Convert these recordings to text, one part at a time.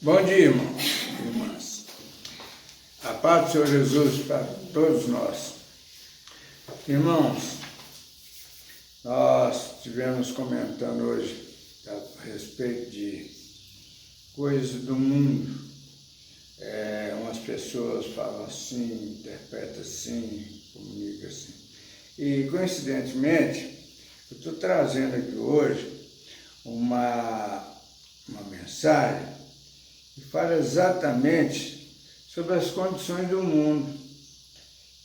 Bom dia, irmãos e irmãs. A paz do Senhor Jesus para todos nós. Irmãos, nós estivemos comentando hoje a respeito de coisas do mundo. Umas pessoas falam assim, interpretam assim, comigo assim. E, coincidentemente, eu estou trazendo aqui hoje uma mensagem que fala exatamente sobre as condições do mundo,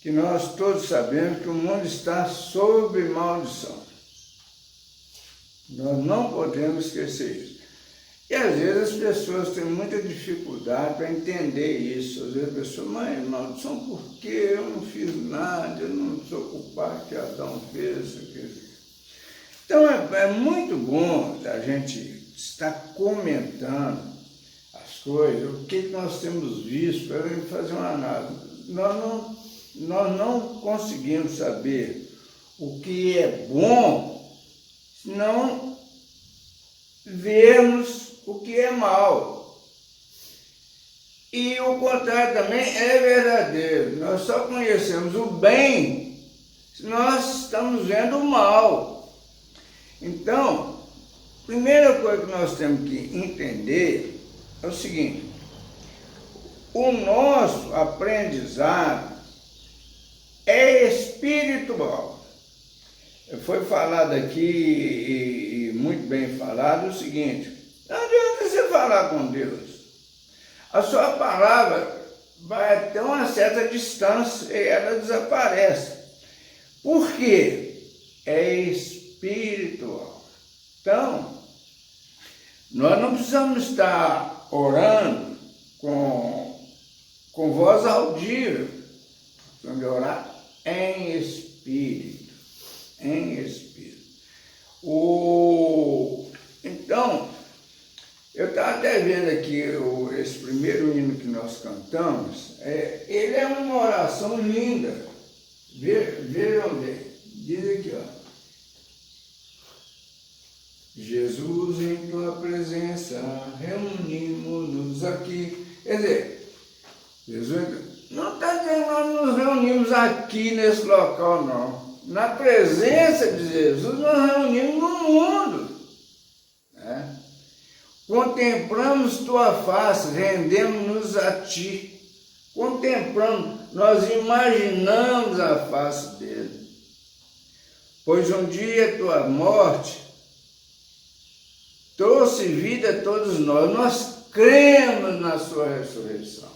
que nós todos sabemos que o mundo está sob maldição. Nós não podemos esquecer isso. E às vezes as pessoas têm muita dificuldade para entender isso. Às vezes a pessoa, mas maldição por quê? Eu não fiz nada, eu não sou culpado que Adão fez. Então é muito bom a gente estar comentando as coisas, o que nós temos visto, para fazer uma análise. Nós não conseguimos saber o que é bom se não vermos o que é mal. E o contrário também é verdadeiro. Nós só conhecemos o bem se nós estamos vendo o mal. Então, a primeira coisa que nós temos que entender é o seguinte: o nosso aprendizado é espiritual. Foi falado aqui, e muito bem falado, o seguinte: não adianta você falar com Deus. A sua palavra vai até uma certa distância e ela desaparece. Por quê? É espiritual. Então, nós não precisamos estar orando com voz audível. Precisamos orar em espírito. Em espírito. Então, eu estava até vendo aqui esse primeiro hino que nós cantamos, ele é uma oração linda. Veja onde é. Diz aqui, ó. Jesus, em tua presença, reunimos-nos aqui. Quer dizer, Jesus não está dizendo que nós nos reunimos aqui nesse local, não. Na presença de Jesus, nós reunimos no mundo. Né? Contemplamos tua face, rendemos-nos a ti. Contemplamos, nós imaginamos a face dele. Pois um dia tua morte trouxe vida a todos nós. Nós cremos na sua ressurreição.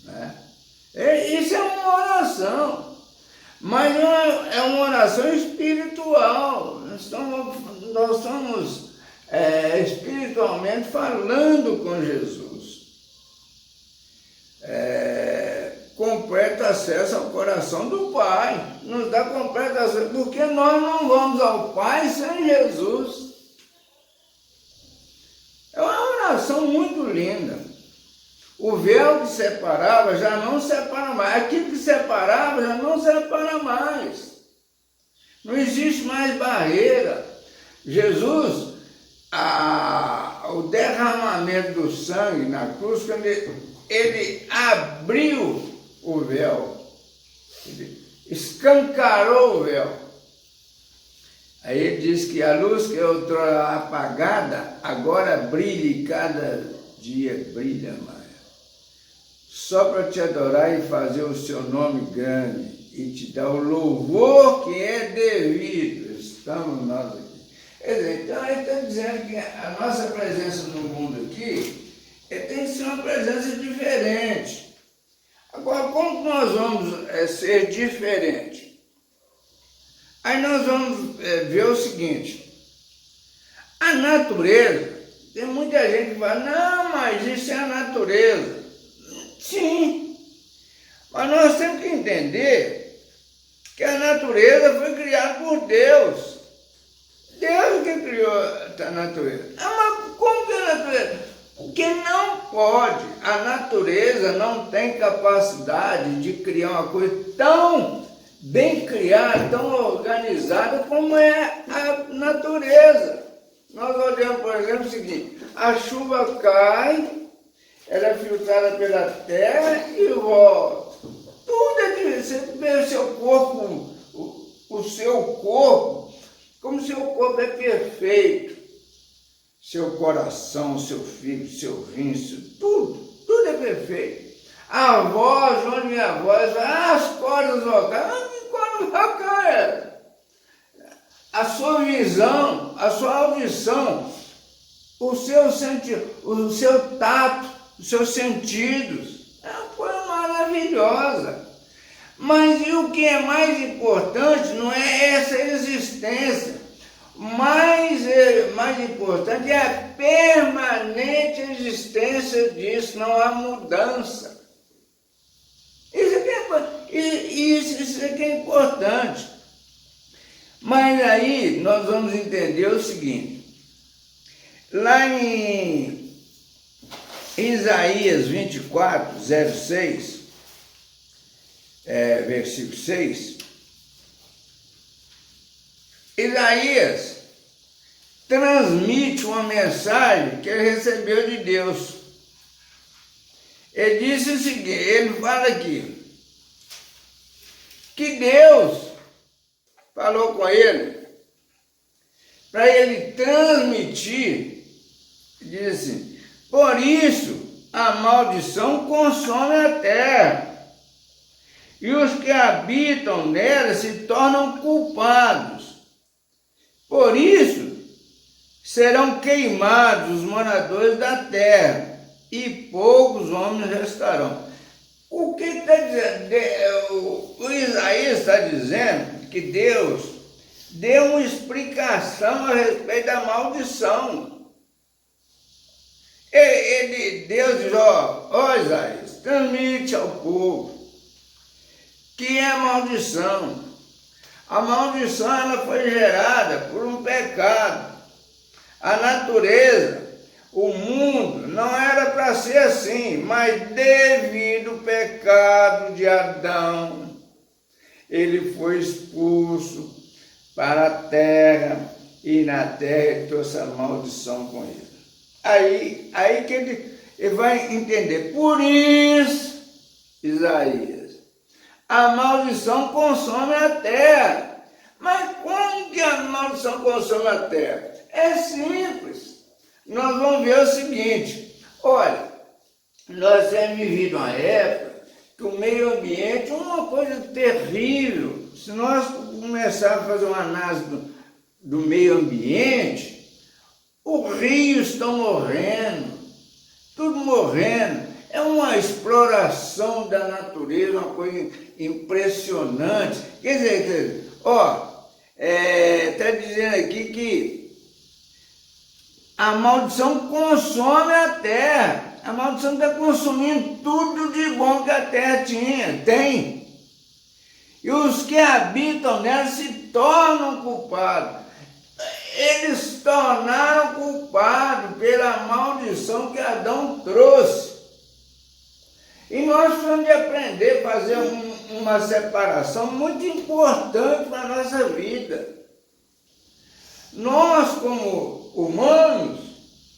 Né? Isso é uma oração. Mas é uma oração espiritual. Nós estamos espiritualmente falando com Jesus. Completo acesso ao coração do Pai. Nos dá completo acesso, porque nós não vamos ao Pai sem Jesus. É uma oração muito linda. O véu que separava já não separa mais. Aquilo que separava já não separa mais. Não existe mais barreira. Jesus, o derramamento do sangue na cruz, quando ele abriu o véu, ele escancarou o véu. Aí ele diz que a luz que outrora apagada, agora brilha e cada dia brilha mais. Só para te adorar e fazer o seu nome grande e te dar o louvor que é devido. Estamos nós aqui. Quer dizer, então ele está dizendo que a nossa presença no mundo aqui tem que ser uma presença diferente. Agora, como nós vamos ser diferentes? Aí nós vamos ver o seguinte: a natureza, tem muita gente que fala, não, mas isso é a natureza. Sim, mas nós temos que entender que a natureza foi criada por Deus. Deus que criou a natureza. Mas como que é a natureza? Porque não pode. A natureza não tem capacidade de criar uma coisa tão bem criada, tão organizada como é a natureza. Nós olhamos, por exemplo, o seguinte: a chuva cai ela é filtrada pela terra e volta. Tudo é de você vê o seu corpo, o seu corpo, como seu corpo é perfeito. Seu coração, seu fígado, seu rim, tudo é perfeito. A voz, onde minha voz vai, as cordas vocais, cordas vocais. A sua visão, a sua audição, o seu tato, os seus sentidos, é uma coisa maravilhosa. Mas e o que é mais importante não é essa existência. Mais importante é a permanente existência disso, não há mudança. Isso aqui é importante. Mas aí nós vamos entender o seguinte, lá em Isaías 24, 06, versículo 6, Isaías transmite uma mensagem que ele recebeu de Deus. Ele disse o seguinte, ele fala aqui, que Deus falou com ele, para ele transmitir, diz assim, por isso a maldição consome a terra, e os que habitam nela se tornam culpados. Por isso serão queimados os moradores da terra, e poucos homens restarão. O que está dizendo? O Isaías está dizendo que Deus deu uma explicação a respeito da maldição. Deus diz, ó Isaías, transmite ao povo que é a maldição. A maldição ela foi gerada por um pecado. A natureza, o mundo, não era para ser assim, mas devido ao pecado de Adão, ele foi expulso para a terra e na terra ele trouxe a maldição com ele. Aí que ele vai entender. Por isso, Isaías, a maldição consome a terra. Mas como que a maldição consome a terra? É simples. Nós vamos ver o seguinte, olha, nós temos vivido uma época que o meio ambiente é uma coisa terrível. Se nós começarmos a fazer uma análise do meio ambiente, os rios estão morrendo, tudo morrendo. É uma exploração da natureza, uma coisa impressionante. Quer dizer, está dizendo aqui que a maldição consome a terra. A maldição está consumindo tudo de bom que a terra tem. E os que habitam nela se tornam culpados. Eles se tornaram culpados pela maldição que Adão trouxe. E nós precisamos de aprender a fazer uma separação muito importante para a nossa vida. Nós, como humanos,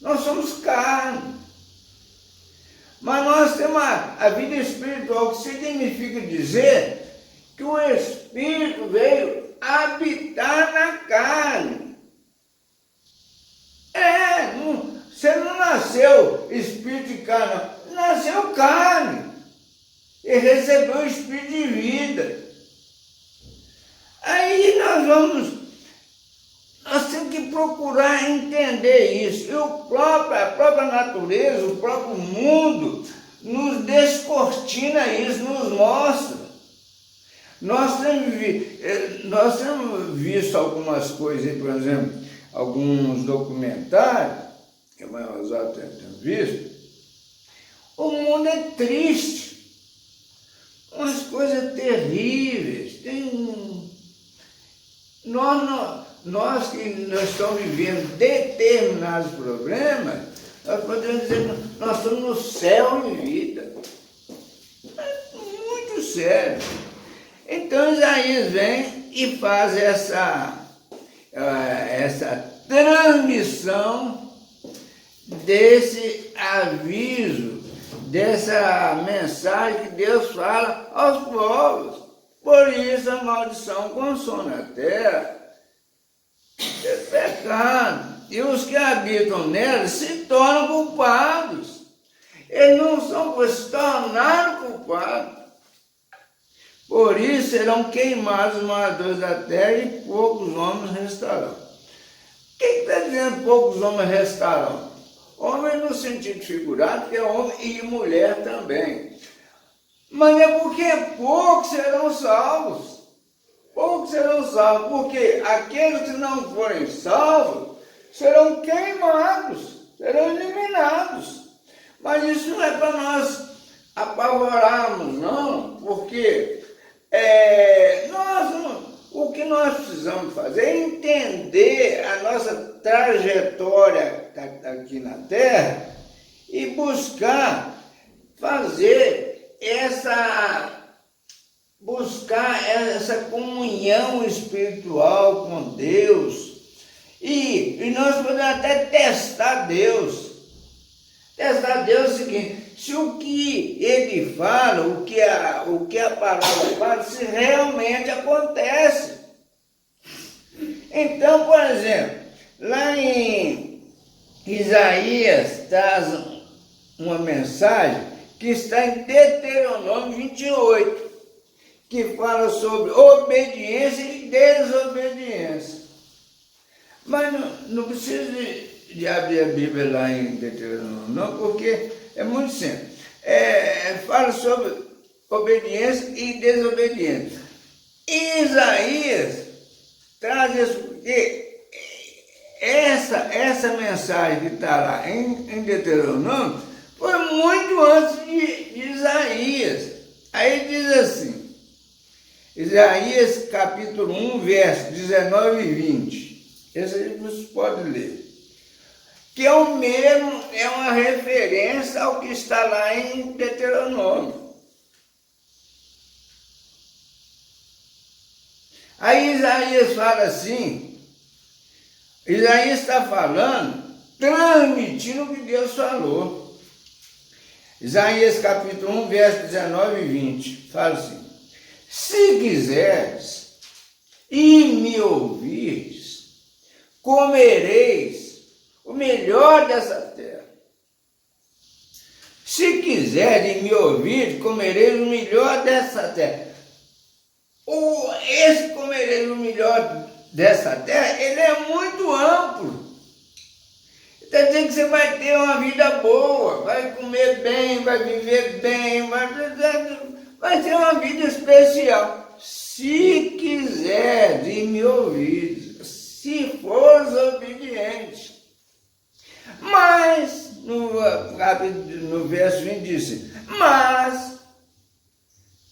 nós somos carne. Mas nós temos a vida espiritual, que significa dizer que o Espírito veio habitar na carne. Você não nasceu espírito de carne, não. Nasceu carne. E recebeu o espírito de vida. Aí nós temos que procurar entender isso. E a própria natureza, o próprio mundo, nos descortina isso, nos mostra. Nós temos visto algumas coisas, por exemplo, alguns documentários, que nós já temos visto. O mundo é triste, umas coisas terríveis. Nós que nós estamos vivendo determinados problemas, nós podemos dizer que nós estamos no céu em vida. É muito sério. Então Isaías vem e faz essa transmissão desse aviso dessa mensagem que Deus fala aos povos. Por isso a maldição consome a terra. É pecado. E os que habitam nela se tornam culpados. Eles não são, pois se tornaram culpados. Por isso serão queimados os moradores da terra e poucos homens restarão. Quem está dizendo poucos homens restarão? Homem no sentido figurado, que é homem e mulher também. Mas é porque poucos serão salvos. Poucos serão salvos, porque aqueles que não forem salvos serão queimados, serão eliminados. Mas isso não é para nós apavorarmos, não, porque o que nós precisamos fazer é entender a nossa trajetória aqui na Terra e buscar essa comunhão espiritual com Deus. E nós podemos até testar Deus. Testar Deus é o seguinte: se o que ele fala, o que a palavra fala, se realmente acontece. Então, por exemplo, lá em Isaías traz uma mensagem que está em Deuteronômio 28, que fala sobre obediência e desobediência. Mas não precisa de abrir a Bíblia lá em Deuteronômio, não, porque é muito simples. Fala sobre obediência e desobediência. E Isaías traz isso, porque essa mensagem que está lá em Deuteronômio foi muito antes de Isaías. Aí diz assim, Isaías capítulo 1, versos 19 e 20. Esse aí vocês podem ler. Que é o mesmo, é uma referência ao que está lá em Deuteronômio. Aí Isaías fala assim, Isaías está falando, transmitindo o que Deus falou. Isaías capítulo 1, verso 19 e 20, fala assim: se quiseres e me ouvires, comereis o melhor dessa terra. Se quiserem me ouvir, comereis o melhor dessa terra. Esse comereis o melhor dessa terra, ele é muito amplo. Está dizendo que você vai ter uma vida boa, vai comer bem, vai viver bem, vai ter uma vida especial. Se quiser me ouvir, se fores obediente. Mas, no verso 20 diz: mas,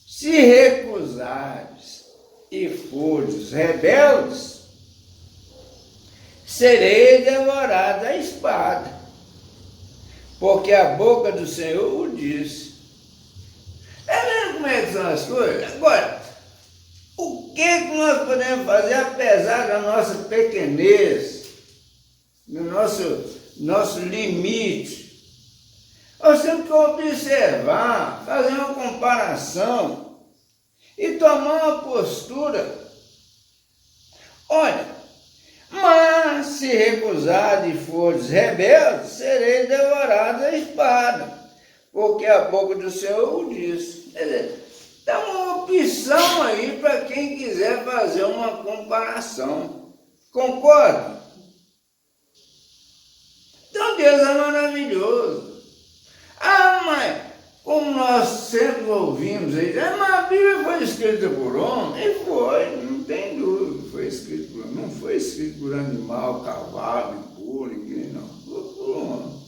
se recusares e fores rebeldes, serei devorado à espada, porque a boca do Senhor o disse. Está vendo como é que são as coisas? Agora, o que nós podemos fazer apesar da nossa pequenez, do nosso limite? Nós temos que observar, fazer uma comparação e tomar uma postura. Olha, mas se recusar e fores rebelde, serei devorado à espada, porque a boca do Senhor o diz. Quer dizer, dá uma opção aí para quem quiser fazer uma comparação. Concorda? Então Deus é maravilhoso. Mas como nós sempre ouvimos aí, mas a Bíblia foi escrita por homem? E foi, não tem dúvida, foi escrito por homem. Não foi escrito por animal, cavalo, burro, ninguém não. Foi por homem.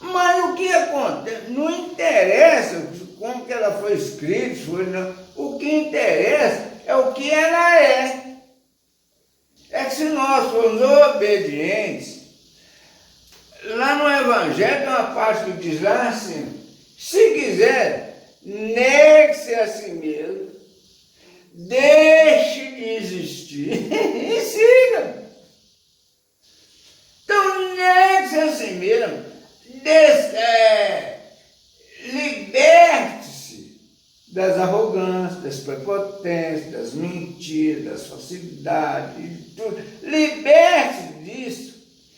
Mas o que acontece? Não interessa como que ela foi escrita, o que interessa é o que ela é. É que se nós formos obedientes, lá no Evangelho tem uma parte que diz lá assim: se quiser, negue-se a si mesmo, deixe de existir e siga. Então, negue-se a si mesmo, das facilidades, de tudo. Liberte-se disso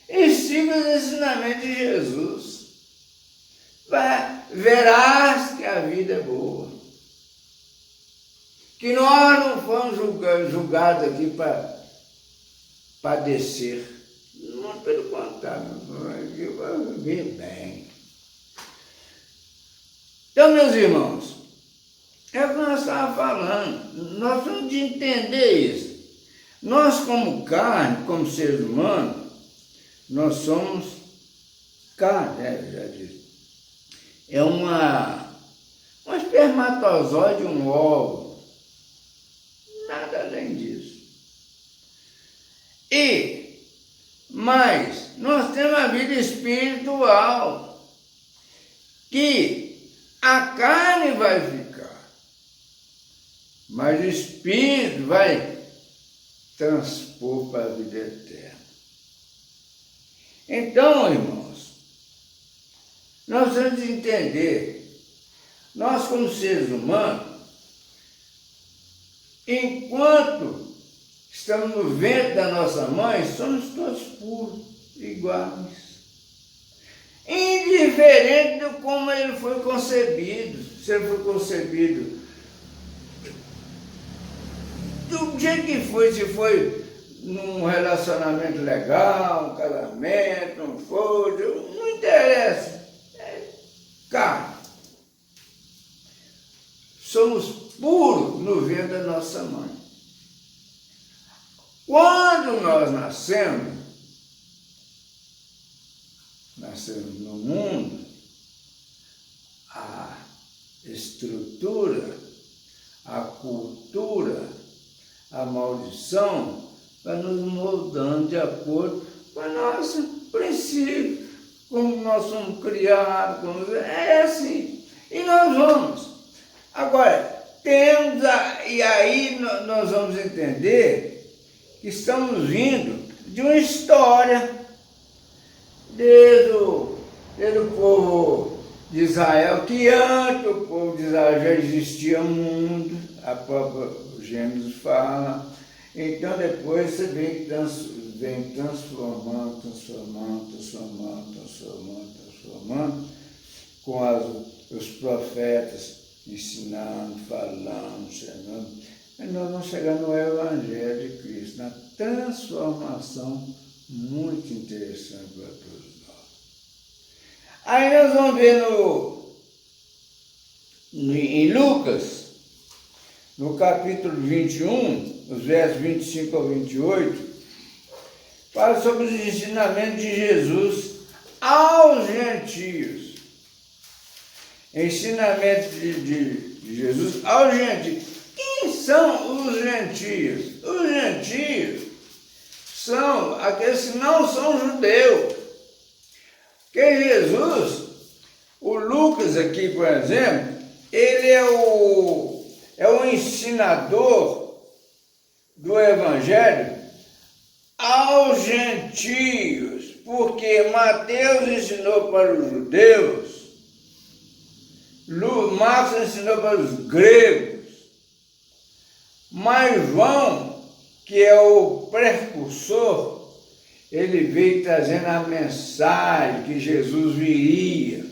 e siga os ensinamentos de Jesus. Verás que a vida é boa. Que nós não fomos julgados aqui para padecer. Não, pelo contrário, aqui para viver bem. Então, meus irmãos, é o que nós estávamos falando. Nós temos de entender isso. Nós, como carne, como seres humanos, nós somos carne, já disse. É um espermatozoide, um óvulo. Nada além disso. Mas nós temos a vida espiritual, que a carne vai ficar, mas o espírito vai transpor para a vida eterna. Então, irmãos, nós temos de entender, nós como seres humanos, enquanto estamos no ventre da nossa mãe, somos todos puros, iguais. Indiferente de como ele foi concebido. Se ele foi concebido do jeito que foi, se foi num relacionamento legal, um casamento, não foi, não interessa. É carne. Somos puros no ventre da nossa mãe. Quando nós nascemos no mundo, a estrutura, a cultura, a maldição vai nos moldando de acordo com o nosso princípio, como nós somos criados, é assim. E nós vamos. Agora, e aí nós vamos entender que estamos vindo de uma história desde o povo de Israel, que antes do povo de Israel já existia mundo, a própria Gênesis fala. Então depois você vem transformando, com os profetas ensinando, falando, ensinando. E nós vamos chegar no Evangelho de Cristo, na transformação muito interessante para todos nós. Aí nós vamos ver em Lucas, no capítulo 21, os versos 25 ao 28, fala sobre os ensinamentos de Jesus aos gentios. Ensinamentos de Jesus aos gentios. Quem são os gentios? Os gentios são aqueles que não são judeus. Porque Jesus, o Lucas aqui, por exemplo, ele é o ensinador do Evangelho aos gentios, porque Mateus ensinou para os judeus, Marcos ensinou para os gregos, mas João, que é o precursor, ele veio trazendo a mensagem que Jesus viria.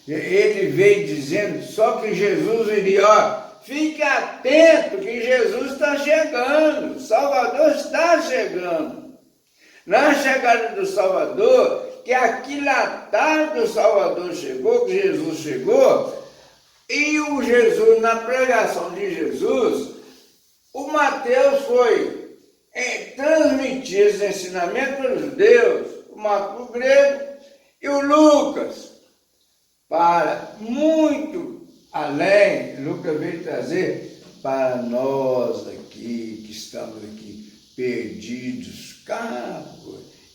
Ele veio dizendo só que Jesus viria. Ó, fique atento que Jesus está chegando, o Salvador está chegando. Na chegada do Salvador, que aqui na tarde o Salvador chegou, que Jesus chegou, e o Jesus, na pregação de Jesus, o Mateus foi transmitir esse ensinamento para os judeus, o Marcos o grego e o Lucas, para muito além. Lucas veio trazer para nós aqui, que estamos aqui perdidos,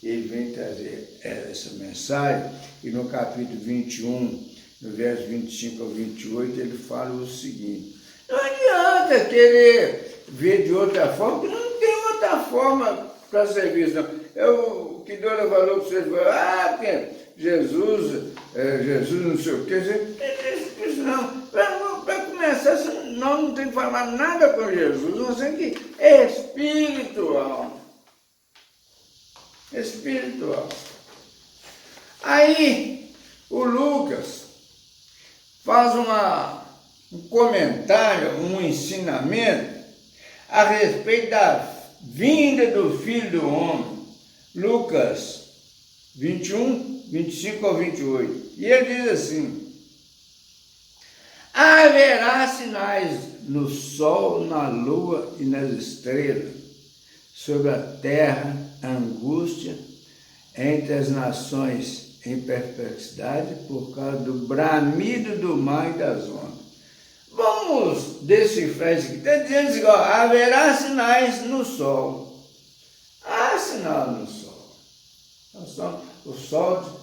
ele vem trazer essa mensagem, e no capítulo 21, no verso 25 ao 28, ele fala o seguinte: não adianta querer ver de outra forma, porque não tem outra forma para servir, não. O que Deus falou para vocês, porque Jesus não sei o que, isso não. Para começar, nós não temos que falar nada com Jesus, nós temos que espiritual. Espiritual. Aí o Lucas faz um comentário, um ensinamento a respeito da vinda do Filho do Homem. Lucas 21, 25 ao 28. E ele diz assim: haverá sinais no sol, na lua e nas estrelas, sobre a terra, angústia entre as nações em perplexidade por causa do bramido do mar e das ondas. Vamos decifrar isso aqui. Está dizendo assim, ó, haverá sinais no sol. Há sinal no sol. O sol,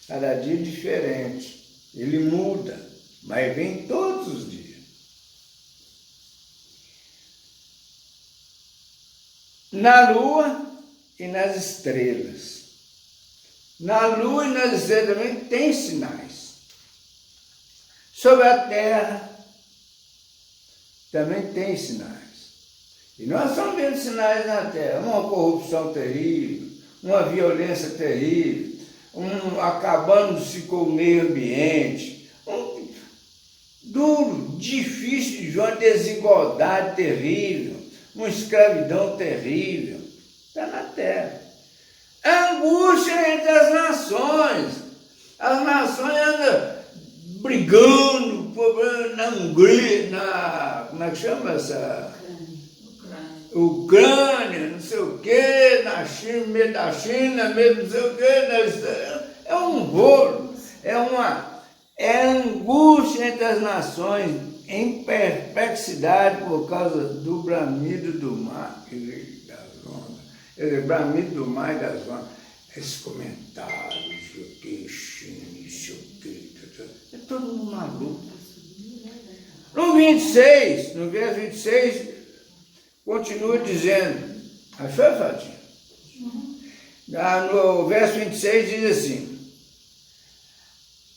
cada dia é diferente. Ele muda, mas vem todos os dias. Na lua e nas estrelas. Na lua e nas estrelas também tem sinais. Sobre a terra também tem sinais. E nós estamos vendo sinais na terra. Uma corrupção terrível, uma violência terrível, acabando-se com o meio ambiente, duro, difícil de uma desigualdade terrível, uma escravidão terrível. Está na terra. Angústia entre as nações. As nações andam brigando na Hungria, como é que chama essa? Ucrânia, não sei o quê, na China, meio da China, meio não sei o quê. É um rolo, é angústia entre as nações, em perplexidade por causa do bramido do mar e das ondas. Quer dizer, bramido do mar e das ondas. Esses comentários, isso aqui, é todo mundo maluco. No 26, no verso 26, continua dizendo, achou, Fatinha? No verso 26 diz assim: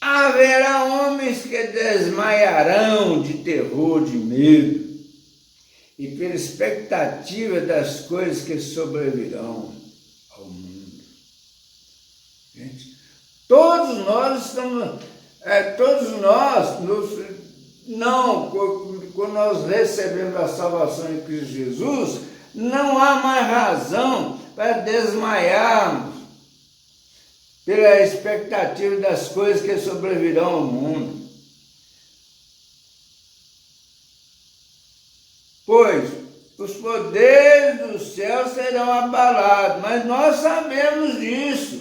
haverá homens que desmaiarão de terror, de medo, e pela expectativa das coisas que sobrevirão ao mundo. Gente, todos nós estamos, quando nós recebemos a salvação em Cristo Jesus, não há mais razão para desmaiarmos pela expectativa das coisas que sobrevirão ao mundo. Pois os poderes do céu serão abalados, mas nós sabemos disso.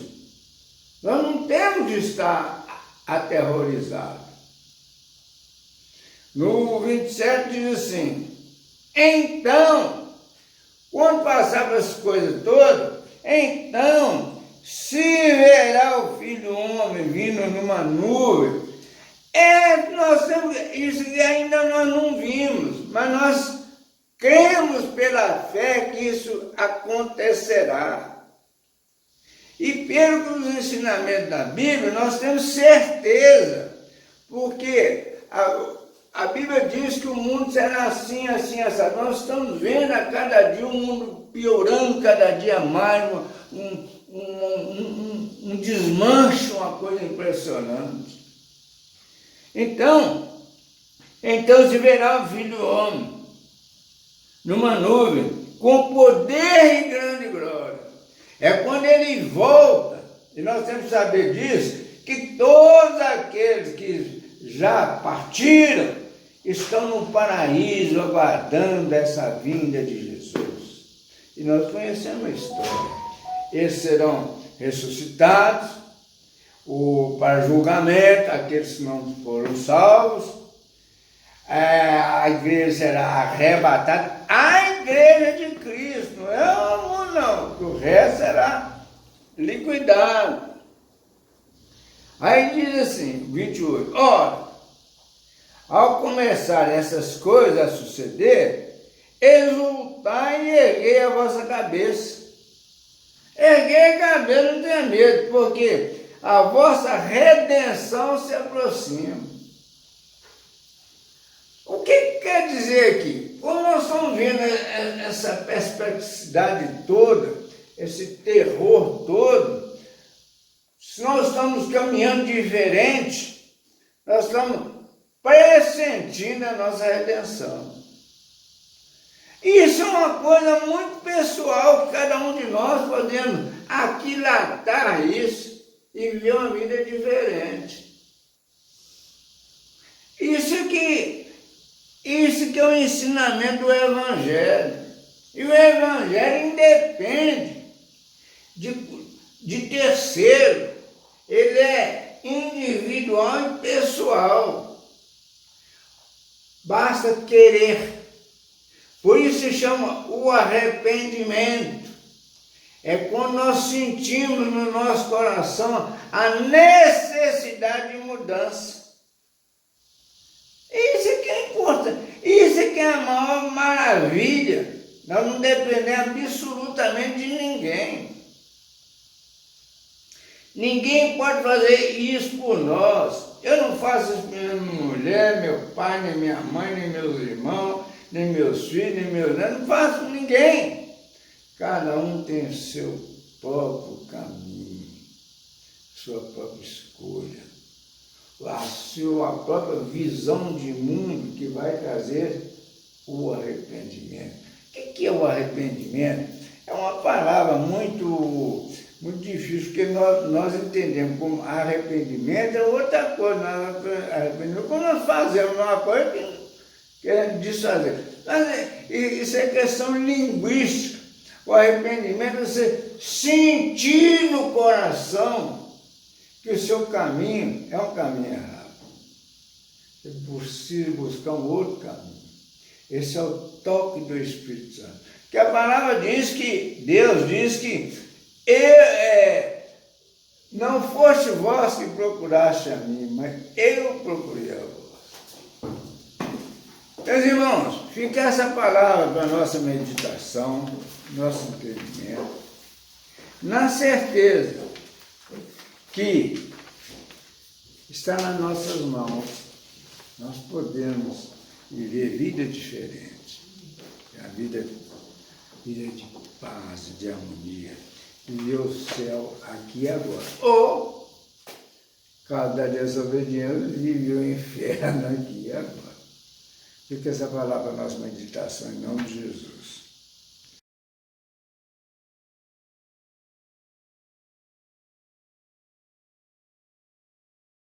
Nós não temos de estar aterrorizados. No 27 diz assim: então, quando passar por essas coisas todas, então se verá o Filho do Homem vindo numa nuvem. Nós temos isso que ainda nós não vimos, mas nós cremos pela fé que isso acontecerá. E pelos ensinamentos da Bíblia, nós temos certeza, porque a Bíblia diz que o mundo será assim, assim, assim. Nós estamos vendo a cada dia o mundo piorando cada dia mais, um desmanche, uma coisa impressionante. Então se verá o Filho do Homem numa nuvem, com poder e grande glória. É quando ele volta, e nós temos que saber disso, que todos aqueles que já partiram estão no paraíso aguardando essa vinda de Jesus. E nós conhecemos a história. Eles serão ressuscitados para julgamento, aqueles que não foram salvos. A igreja será arrebatada, a igreja de Cristo, não é o mundo não, o resto será liquidado. Aí diz assim, 28, ora, ao começar essas coisas a suceder, exultai e erguei a vossa cabeça. Erguei a cabeça, não tenha medo, porque a vossa redenção se aproxima. O que quer dizer aqui? Como nós estamos vendo essa perplexidade toda, esse terror todo, se nós estamos caminhando diferente, nós estamos pressentindo a nossa redenção. Isso é uma coisa muito pessoal, que cada um de nós podemos aquilatar isso e viver uma vida diferente. Isso que é o ensinamento do Evangelho. E o Evangelho independe de terceiro. Ele é individual e pessoal. Basta querer. Por isso se chama o arrependimento. É quando nós sentimos no nosso coração a necessidade de mudança. Isso é que é importante. Isso é que é a maior maravilha. Nós não dependemos absolutamente de ninguém. Ninguém pode fazer isso por nós. Eu não faço isso por minha mulher, meu pai, nem minha mãe, nem meus irmãos, nem meus filhos, nem meus netos. Não faço por ninguém. Cada um tem o seu próprio caminho, sua própria escolha, a sua própria visão de mundo que vai trazer o arrependimento. O que é o arrependimento? É uma palavra muito difícil, porque nós entendemos como arrependimento é outra coisa. Quando nós fazemos uma coisa que queremos desfazer. Mas isso é questão linguística. O arrependimento é você sentir no coração que o seu caminho é um caminho errado. Você precisa buscar um outro caminho. Esse é o toque do Espírito Santo. Que a palavra diz que, Deus diz que não foste vós que procuraste a mim, mas eu procurei a vós. Meus irmãos, fica essa palavra para a nossa meditação, nosso entendimento, na certeza que está nas nossas mãos, nós podemos viver vida diferente, a vida de paz, de harmonia, viver o céu aqui e agora. Ou, caso da desobediência, viver o inferno aqui e agora. Fica essa palavra para a nossa meditação, em nome de Jesus.